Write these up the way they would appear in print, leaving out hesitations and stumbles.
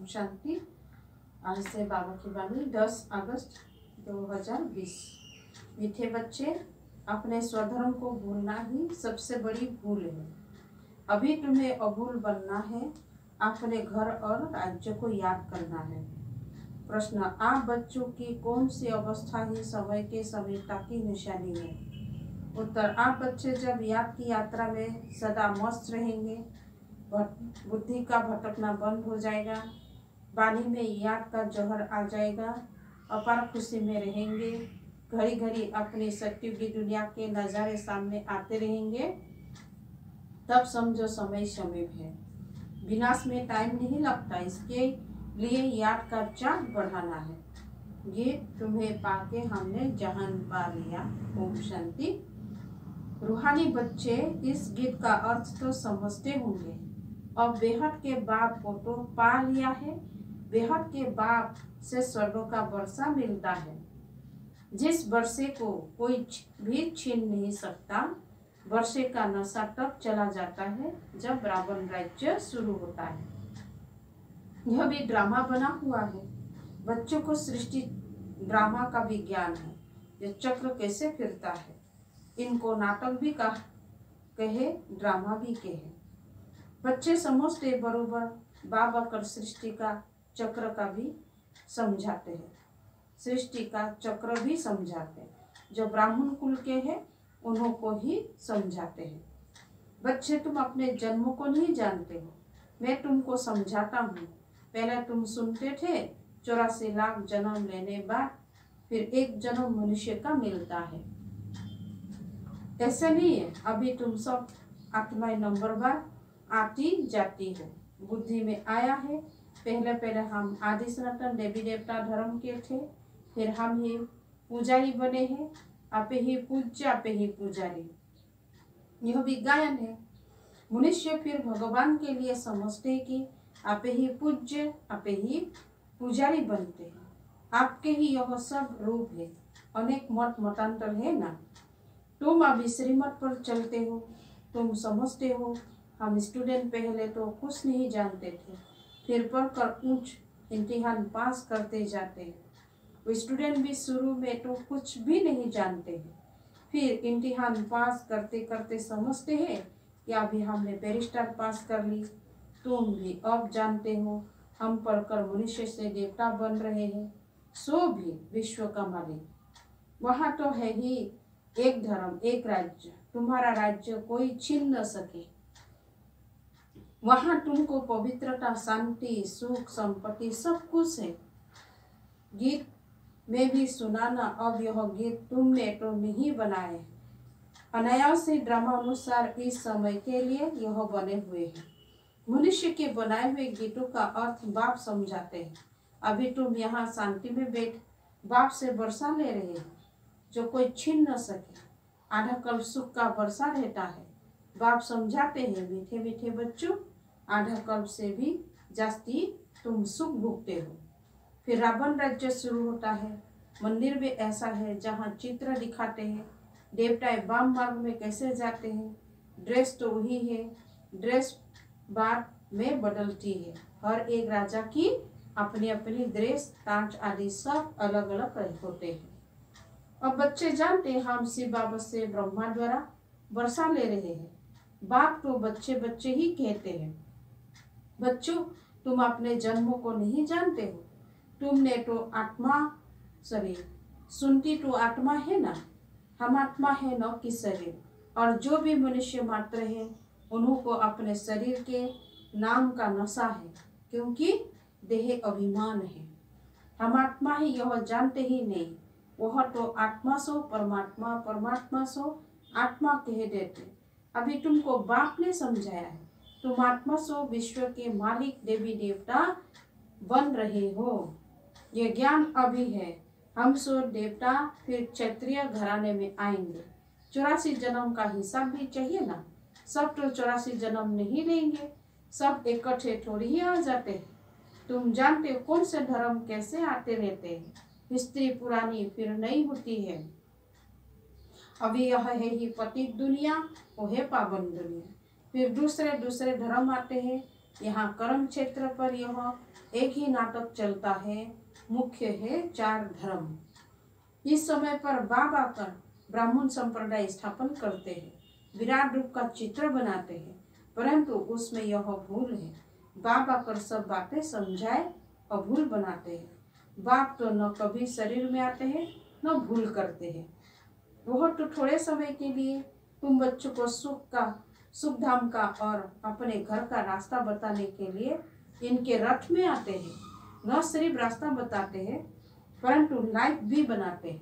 शांति। आज से बाबा की वाणी 10 अगस्त 2020। मीठे बच्चे, अपने स्वधर्म को भूलना ही सबसे बड़ी भूल है। अभी तुम्हें अभूल बनना है, अपने घर और राज्य को याद करना है। प्रश्न, आप बच्चों की कौन सी अवस्था ही समय के समीपता की निशानी है? उत्तर, आप बच्चे जब याद की यात्रा में सदा मस्त रहेंगे, बुद्धि का भटकना बंद हो जाएगा, वाणी में याद का जौहर आ जाएगा, अपार खुशी में रहेंगे, घड़ी घड़ी अपनी सत्युग की दुनिया के नज़ारे सामने आते रहेंगे, तब समझो समय समीप है। विनाश में टाइम नहीं लगता, इसके लिए याद का चार्ज बढ़ाना है। गीत तुम्हें पाके हमने जहान पा लिया। ओम शांति। रूहानी बच्चे इस गीत का अर्थ तो समझते होंगे। अब बेहद के बाप को तो पा लिया है, बेहद के बाप से स्वर्ग का वर्षा मिलता है, जिस वर्षे को कोई भी छीन नहीं सकता। वर्षे का नशा तब चला जाता है जब रावण राज्य शुरू होता है। यह भी ड्रामा बना हुआ है। बच्चों को सृष्टि ड्रामा का विज्ञान है। यह चक्र कैसे फिरता है, इनको नाटक भी कहे, ड्रामा भी कहे। बच्चे समझते बरोबर बाबा कर सृष्टि का चक्र का भी समझाते हैं, सृष्टि का चक्र भी समझाते हैं। जो ब्राह्मण कुल के हैं उन्हों को ही समझाते हैं। बच्चे, तुम अपने जन्म को नहीं जानते हो, मैं तुमको समझाता हूँ। पहले तुम सुनते थे 84 लाख जन्म लेने बाद फिर एक जन्म मनुष्य का मिलता है। ऐसे नहीं है, अभी तुम सब आत्माएं नंबरवार आती जाती हो, बुद्धि में आया है। पहले हम आदि सनातन देवी देवता धर्म के थे, फिर हम ही पुजारी बने हैं। आपे ही पूज्य, आपे ही पुजारी, यह भी गायन है। मनुष्य फिर भगवान के लिए समझते कि आपे ही पूज्य, आपे ही पुजारी बनते हैं। आपके ही यह सब रूप है, अनेक मत मतांतर है ना। तुम अभी श्रीमत पर चलते हो, तुम समझते हो। हम स्टूडेंट पहले तो कुछ नहीं जानते थे, फिर पढ़कर ऊंच इम्तिहान पास करते जाते हैं। वो स्टूडेंट भी शुरू में तो कुछ भी नहीं जानते हैं, फिर इम्तिहान पास करते करते समझते हैं कि अभी हमने बैरिस्टर पास कर ली। तुम भी अब जानते हो, हम पढ़कर मनुष्य से देवता बन रहे हैं, सो भी विश्व का मालिक। वहाँ तो है ही एक धर्म, एक राज्य, तुम्हारा राज्य कोई छीन न सके। वहाँ तुमको पवित्रता, शांति, सुख, संपत्ति सब कुछ है। गीत में भी सुनाना, अब यह गीत तुमने तो नहीं बनाए, अनायास ड्रामा अनुसार इस समय के लिए यह बने हुए हैं। मनुष्य के बनाए हुए गीतों का अर्थ बाप समझाते हैं। अभी तुम यहाँ शांति में बैठ बाप से वर्षा ले रहे हो, जो कोई छीन न सके। आधा कल्प सुख का वर्षा रहता है। बाप समझाते हैं, मीठे मीठे बच्चों, आधा कल्प से भी जास्ती तुम सुख भोगते हो। फिर रावण राज्य शुरू होता है। मंदिर भी ऐसा है जहाँ चित्र दिखाते हैं देवताएं वाम मार्ग में कैसे जाते हैं। ड्रेस तो वही है, ड्रेस बाद में बदलती है। हर एक राजा की अपनी अपनी ड्रेस, ताज आदि सब अलग अलग होते हैं। अब बच्चे जानते हैं, हम शिव बाबा से ब्रह्मा द्वारा वर्षा ले रहे हैं। बाप तो बच्चे बच्चे ही कहते हैं। बच्चों, तुम अपने जन्म को नहीं जानते हो। तुमने तो आत्मा शरीर, सुनती तो आत्मा है ना, हम आत्मा है न कि शरीर। और जो भी मनुष्य मात्र है उन्हों को अपने शरीर के नाम का नशा है, क्योंकि देह अभिमान है। हम आत्मा ही यह जानते ही नहीं। वह तो आत्मा सो परमात्मा, परमात्मा सो आत्मा कह देते। अभी तुमको बाप ने समझाया है, तुम आत्मा सो विश्व के मालिक देवी देवता बन रहे हो। ये ज्ञान अभी है। हम सो देवता फिर क्षत्रिय घराने में आएंगे। 84 जन्म का हिसाब भी चाहिए ना। सब तो 84 जन्म नहीं लेंगे, सब इकट्ठे थोड़ी ही आ जाते हैं। तुम जानते हो कौन से धर्म कैसे आते रहते हैं। हिस्ट्री पुरानी फिर नई होती है। अभी यह है ही पतित दुनिया, वो है पावन दुनिया। फिर दूसरे दूसरे धर्म आते हैं, यहाँ कर्म क्षेत्र पर यह एक ही नाटक चलता है, मुख्य है 4 धर्म। इस समय पर बाबा आकर ब्राह्मण संप्रदाय स्थापन करते हैं, विराट रूप का चित्र बनाते हैं, परंतु उसमें यह भूल है। बाप आकर सब बातें समझाए और भूल बनाते हैं। बाप तो न कभी शरीर में आते हैं न भूल करते हैं। वह तो थोड़े समय के लिए तुम बच्चों को सुख धाम का और अपने घर का रास्ता बताने के लिए इनके रथ में आते हैं। न सिर्फ रास्ता बताते हैं परंतु लाइफ भी बनाते हैं।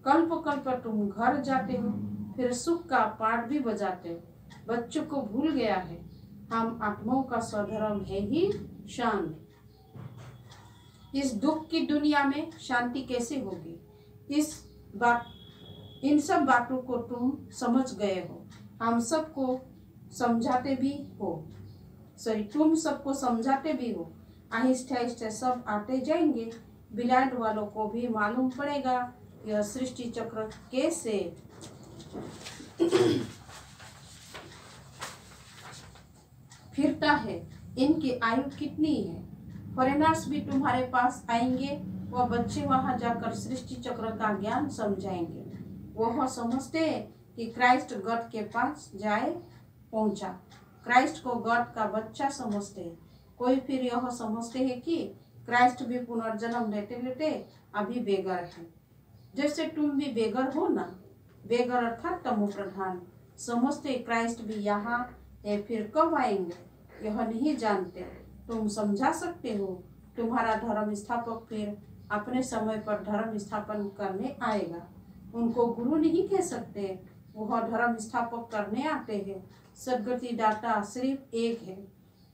कल्प कल्प तुम घर जाते हो, फिर सुख का पाठ भी बजाते हो। बच्चों को भूल गया है, हम आत्माओं का स्वधर्म है ही शांत। इस दुख की दुनिया में शांति कैसे होगी? इन सब बातों को तुम समझ गए हो। हम सबको समझाते भी हो, तुम सबको समझाते भी हो। आहिस्ते आहिस्ते सब आते जाएंगे। बिलाट वालों को भी मालूम पड़ेगा यह सृष्टि चक्र कैसे फिरता है, इनकी आयु कितनी है। फॉरेनर्स भी तुम्हारे पास आएंगे, वह बच्चे वहां जाकर सृष्टि चक्र का ज्ञान समझाएंगे। वह समझते हैं कि क्राइस्ट गॉड के पास पहुंचा। क्राइस्ट को गॉड का बच्चा समझते हैं। कोई फिर यह समझते हैं कि क्राइस्ट भी पुनर्जन्म लेते लेते अभी बेगर है, जैसे तुम भी बेगर हो ना। बेगर अर्थात तमो प्रधान। समझते क्राइस्ट भी यहाँ है, फिर कब आएंगे यह नहीं जानते। तुम समझा सकते हो, तुम्हारा धर्म स्थापक फिर अपने समय पर धर्म स्थापन करने आएगा। उनको गुरु नहीं कह सकते, वह धर्म स्थापक करने आते हैं। सदगति दाता सिर्फ एक है।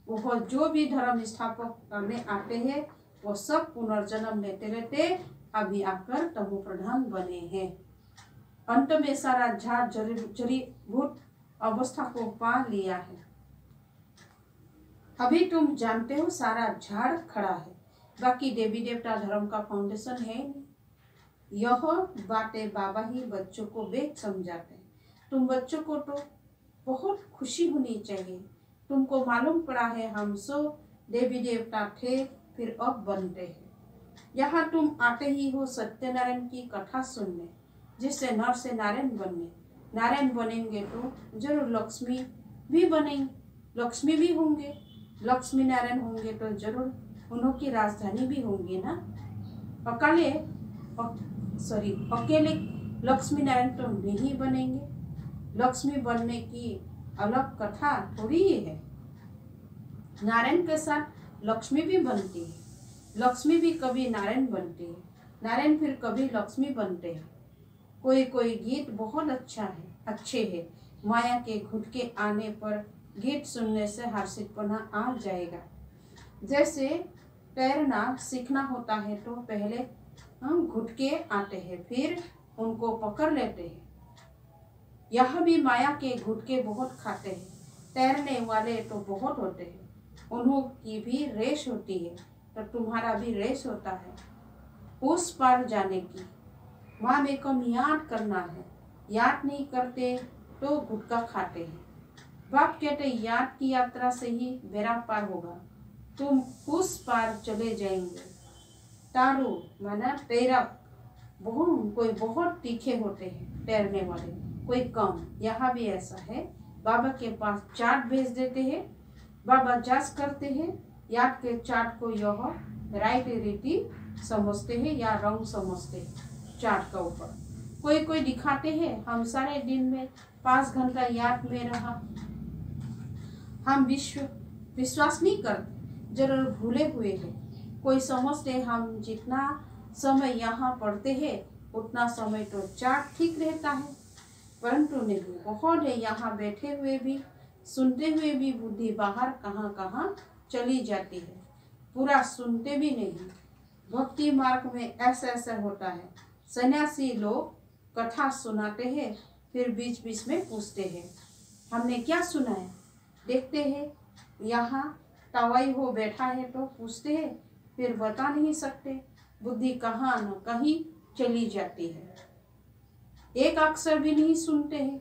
वह जो भी धर्म स्थापक करने आते हैं वो सब पुनर्जन्म लेते लेते अभी आकर तमो प्रधान बने हैं। अंत में सारा झाड़ जड़ीभूत अवस्था को पा लिया है। अभी तुम जानते हो सारा झाड़ खड़ा है, बाकी देवी देवता धर्म का फाउंडेशन है नहीं। यह बातें बाबा ही बच्चों को वेद समझाते हैं। तुम बच्चों को तो बहुत खुशी होनी चाहिए। तुमको मालूम पड़ा है हम सब देवी देवता थे, फिर अब बनते हैं। यहाँ तुम आते ही हो सत्यनारायण की कथा सुनने, जिससे नर से नारायण बनने। नारायण बनेंगे तो जरूर लक्ष्मी भी बनेंगे, लक्ष्मी भी होंगे। लक्ष्मी नारायण होंगे तो जरूर उन्हों की राजधानी भी होंगी ना। अकेले लक्ष्मी नारायण तो नहीं बनेंगे। लक्ष्मी बनने की अलग कथा थोड़ी ही है। नारायण के साथ लक्ष्मी भी बनती है, लक्ष्मी भी कभी नारायण बनती है, नारायण फिर कभी लक्ष्मी बनते हैं। कोई कोई गीत बहुत अच्छे है। माया के घुटके आने पर गीत सुनने से हर्षितपना आ जाएगा। जैसे तैरना सीखना होता है तो पहले हम घुटके आते हैं, फिर उनको पकड़ लेते हैं। यह भी माया के घुटके बहुत खाते हैं। तैरने वाले तो बहुत होते हैं, उन्हों की भी रेस होती है, तो तुम्हारा भी रेस होता है उस पार जाने की। माँ में कम याद करना है, याद नहीं करते तो गुटका खाते हैं। बाप कहते याद की यात्रा से ही बेड़ा पार होगा, तुम उस पार चले जाएंगे। तारू माना तैरक, कोई बहुत तीखे होते हैं तैरने वाले, कोई कम। यहाँ भी ऐसा है। बाबा के पास चार्ट भेज देते हैं, बाबा जांच करते हैं, याद के चार्ट को यह राइट रीति समझते हैं या रंग समझते हैं चार्ट का ऊपर। कोई कोई दिखाते हैं हम सारे दिन में 5 घंटा याद में रहा। हम विश्वास नहीं करते, जरूर भूले हुए हैं। कोई समझते हम जितना समय यहाँ पढ़ते हैं उतना समय तो चार्ट ठीक रहता है, परंतु नहीं। बहुत है यहाँ बैठे हुए भी, सुनते हुए भी बुद्धि बाहर कहाँ कहाँ चली जाती है, पूरा सुनते भी नहीं। भक्ति मार्ग में ऐसा होता है। सन्यासी लोग कथा सुनाते हैं, फिर बीच बीच में पूछते हैं हमने क्या सुना है। देखते हैं यहाँ तवाई हो बैठा है तो पूछते हैं, फिर बता नहीं सकते। बुद्धि कहाँ न कहीं चली जाती है, एक अक्षर भी नहीं सुनते हैं।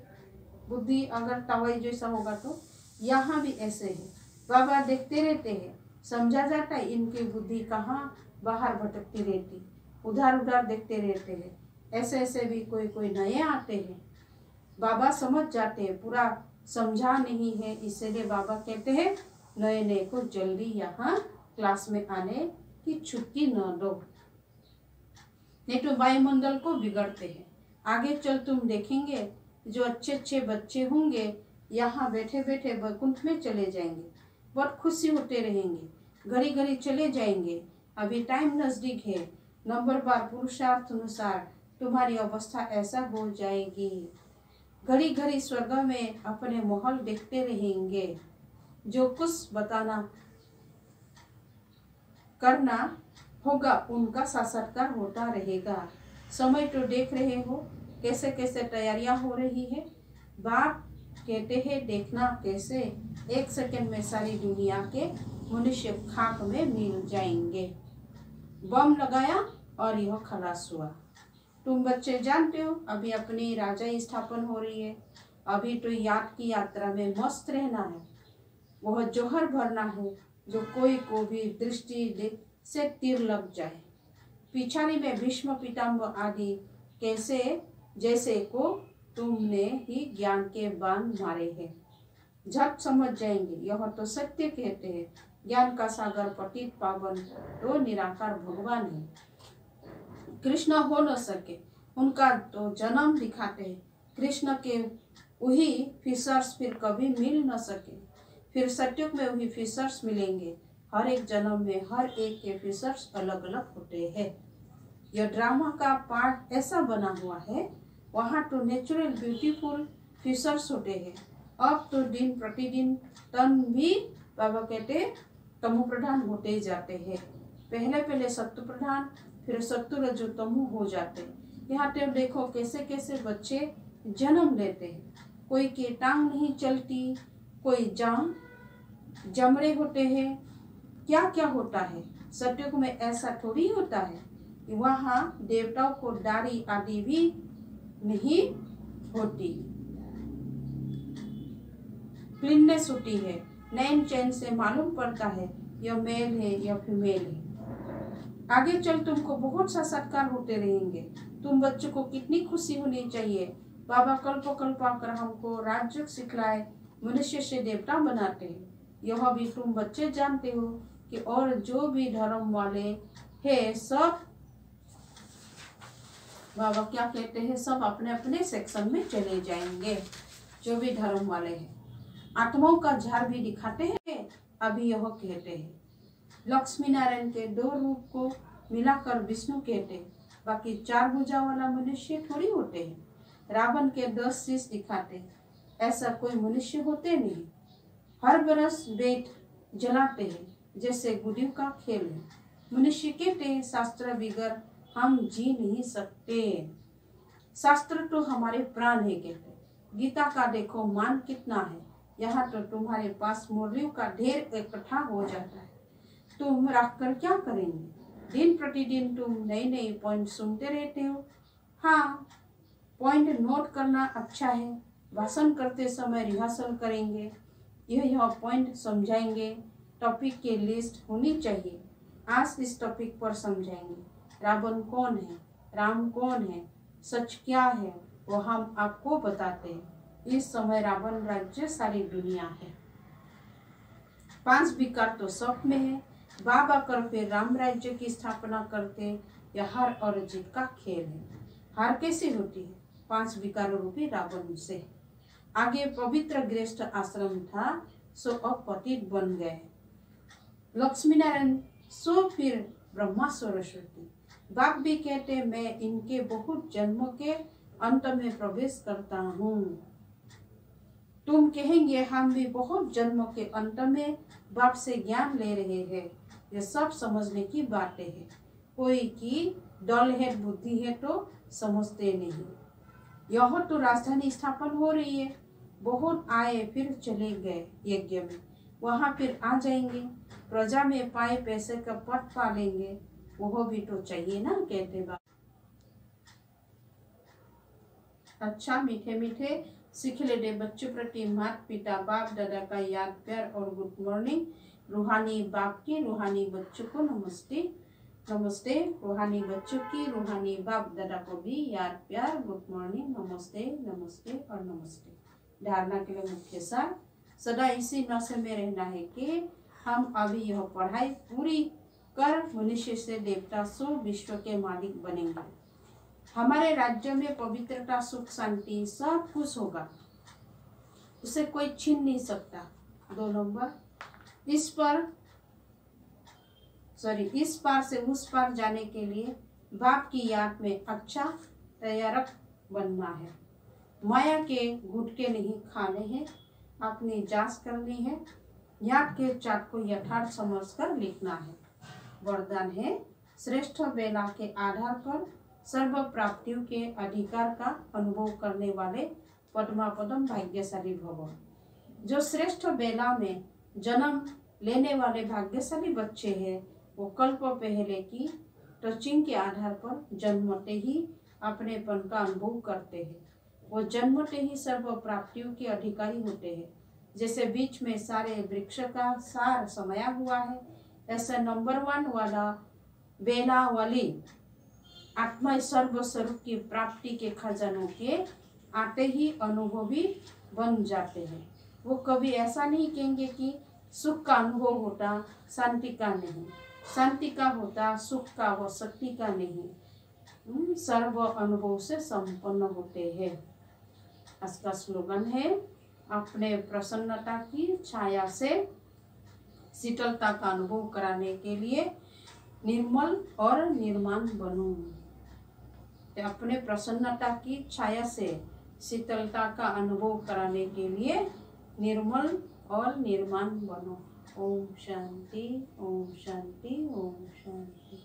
बुद्धि अगर तवाई जैसा होगा तो यहाँ भी ऐसे है। बाबा देखते रहते हैं, समझा जाता है इनकी बुद्धि कहाँ बाहर भटकती रहती, उधर उधर देखते रहते हैं। ऐसे ऐसे भी कोई कोई नए आते हैं, बाबा समझ जाते हैं, पूरा समझा नहीं है, इसलिए बाबा कहते हैं नए नए को जल्दी यहाँ क्लास में आने की छुट्टी न दो, नहीं तो वायुमंडल को बिगड़ते हैं। आगे चल तुम देखेंगे जो अच्छे अच्छे बच्चे होंगे यहाँ बैठे बैठे वैकुंठ में चले जाएंगे, बहुत खुशी होते रहेंगे, घड़ी घड़ी चले जाएंगे। अभी टाइम नजदीक है, नंबर बार पुरुषार्थ अनुसार तुम्हारी अवस्था ऐसा हो जाएगी, घड़ी घड़ी स्वर्ग में अपने महल देखते रहेंगे, जो कुछ बताना करना होगा उनका साक्षात्कार होता रहेगा। समय तो देख रहे हो कैसे कैसे तैयारियां हो रही है। बाप कहते हैं देखना कैसे एक सेकंड में सारी दुनिया के मनुष्य खाक में मिल जाएंगे। बम लगाया और यह खलास हुआ। तुम बच्चे जानते हो अभी अपनी राजा स्थापन हो रही है, अभी तो याद की यात्रा में मस्त रहना है, वह जोहर भरना है जो कोई को भी दृष्टि से तीर लग जाए। पिछाड़ी में भीष्म पितामह आदि कैसे जैसे को तुमने ही ज्ञान के बाण मारे हैं, झट समझ जाएंगे। यह तो सत्य कहते हैं, ज्ञान का सागर पतित पावन तो निराकार भगवान है, कृष्ण हो न सके उनका तो जन्म दिखाते हैं। कृष्ण के वही फिशर्स फिर कभी मिल न सके, फिर सत्युग में वही फिशर्स मिलेंगे। हर एक जन्म में हर एक के फिशर्स अलग अलग होते हैं। यह ड्रामा का पार्ट ऐसा बना हुआ है, वहाँ तो नेचुरल ब्यूटीफुल फिशर्स होते हैं। अब तो दिन प्रतिदिन तन भी बाबा कहते तमो प्रधान होते जाते हैं। पहले पहले सत्व प्रधान फिर सत्व रजो तमो हो जाते हैं। यहाँ तो देखो कैसे कैसे बच्चे जन्म लेते हैं, कोई की टांग नहीं चलती, कोई जान जमड़े होते हैं, क्या क्या होता है। सत्युग में ऐसा थोड़ी होता है, वहाँ देवताओं को दाढ़ी आदि भी नहीं होती, क्लीननेस होती है, नैन चैन से मालूम पड़ता है यह मेल है या फीमेल है। आगे चल तुमको बहुत सा सत्कार होते रहेंगे। तुम बच्चों को कितनी खुशी होनी चाहिए। बाबा कल्प कल्प आकर हमको राज्य सिखलाए, मनुष्य से देवता बनाते हैं। यह भी तुम बच्चे जानते हो कि और जो भी धर्म वाले हैं सब बाबा क्या कहते हैं, सब अपने अपने सेक्शन में चले जाएंगे। जो भी धर्म वाले हैं आत्माओं का झाड़ भी दिखाते हैं। अभी यह कहते हैं लक्ष्मी नारायण के दो रूप को मिलाकर विष्णु कहते हैं, बाकी चार भुजा वाला मनुष्य थोड़ी होते हैं। रावण के 10 शीश दिखाते हैं, ऐसा कोई मनुष्य होते नहीं। हर बरस बेट जलाते हैं जैसे गुडियों का खेल है। मनुष्य कहते हैं शास्त्र बिगर हम जी नहीं सकते, शास्त्र तो हमारे प्राण है कहते। गीता का देखो मान कितना है, यहाँ तो तुम्हारे पास मुरलियों का ढेर इकट्ठा हो जाता है, तुम रख कर क्या करेंगे। दिन प्रतिदिन तुम नए नए पॉइंट सुनते रहते हो। हाँ, पॉइंट नोट करना अच्छा है, भाषण करते समय रिहर्सल करेंगे, यह पॉइंट समझाएंगे। टॉपिक की लिस्ट होनी चाहिए, आज इस टॉपिक पर समझाएंगे। रावण कौन है, राम कौन है, सच क्या है, वो हम आपको बताते हैं। इस समय रावण राज्य सारी दुनिया है, 5 विकार तो सब में है। बाबा कर फिर राम राज्य की स्थापना करते, यह हार और जीत का खेल है। हार कैसे होती है, 5 विकार रूपी रावण से। आगे पवित्र गृहस्थ आश्रम था, सो अब पतित बन गए। लक्ष्मी नारायण सो फिर ब्रह्मा सरस्वती। बाप भी कहते मैं इनके बहुत जन्मों के अंत में प्रवेश करता हूँ। तुम कहेंगे हम भी बहुत जन्मों के अंत में बाप से ज्ञान ले रहे हैं। ये सब समझने की बातें हैं, कोई की डल है बुद्धि है तो समझते नहीं। यह तो राजधानी स्थापन हो रही है, बहुत आए फिर चले गए यज्ञ में, वहाँ फिर आ जाएंगे। प्रजा में पाए पैसे का पट पालेंगे, वह भी तो चाहिए ना कहते बाप। अच्छा मीठे मीठे सीख लेते बच्चों प्रति माता पिता बाप दादा का याद प्यार और गुड मॉर्निंग। रूहानी बाप की रूहानी बच्चों को नमस्ते नमस्ते। रूहानी बच्चों की रूहानी बाप दादा को भी याद प्यार गुड मॉर्निंग नमस्ते नमस्ते और नमस्ते। धारणा के लिए मुख्य सार, सदा इसी नशे में रहना है कि हम अभी यह पढ़ाई पूरी कर मनुष्य से देवता सो विश्व के मालिक बनेंगे। हमारे राज्य में पवित्रता सुख शांति सब कुछ होगा, उसे कोई छीन नहीं सकता। 2 नंबर, इस पार से उस पार जाने के लिए बाप की याद में अच्छा तैयारक बनना है। माया के गुटके नहीं खाने हैं, अपनी जांच करनी है, याद के चार्ट को यथार्थ समझकर लिखना है। वरदान है, श्रेष्ठ बेला के आधार पर सर्व प्राप्तियों के अधिकार का अनुभव करने वाले पद्मापदम भाग्यशाली भव। जो श्रेष्ठ बेला में जन्म लेने वाले भाग्यशाली बच्चे हैं, वो कल्प पहले की टचिंग के आधार पर जन्मते ही अपनेपन का अनुभव करते हैं। वो जन्मते ही सर्व प्राप्तियों के अधिकारी होते हैं। जैसे बीच में सारे वृक्ष का सार समाया हुआ है, ऐसा नंबर 1 वाला बेला वाली आत्मा सर्व स्वरूप की प्राप्ति के खजानों के आते ही अनुभवी बन जाते हैं। वो कभी ऐसा नहीं कहेंगे कि सुख का अनुभव होता शांति का नहीं, शांति का होता सुख का व शक्ति का नहीं, सर्व अनुभव से संपन्न होते हैं। इसका स्लोगन है, अपने प्रसन्नता की छाया से शीतलता का अनुभव कराने के लिए निर्मल और निर्माण बनो। अपने प्रसन्नता की छाया से शीतलता का अनुभव कराने के लिए निर्मल और निर्माण बनो। ओम शांति ओम शांति ओम शांति।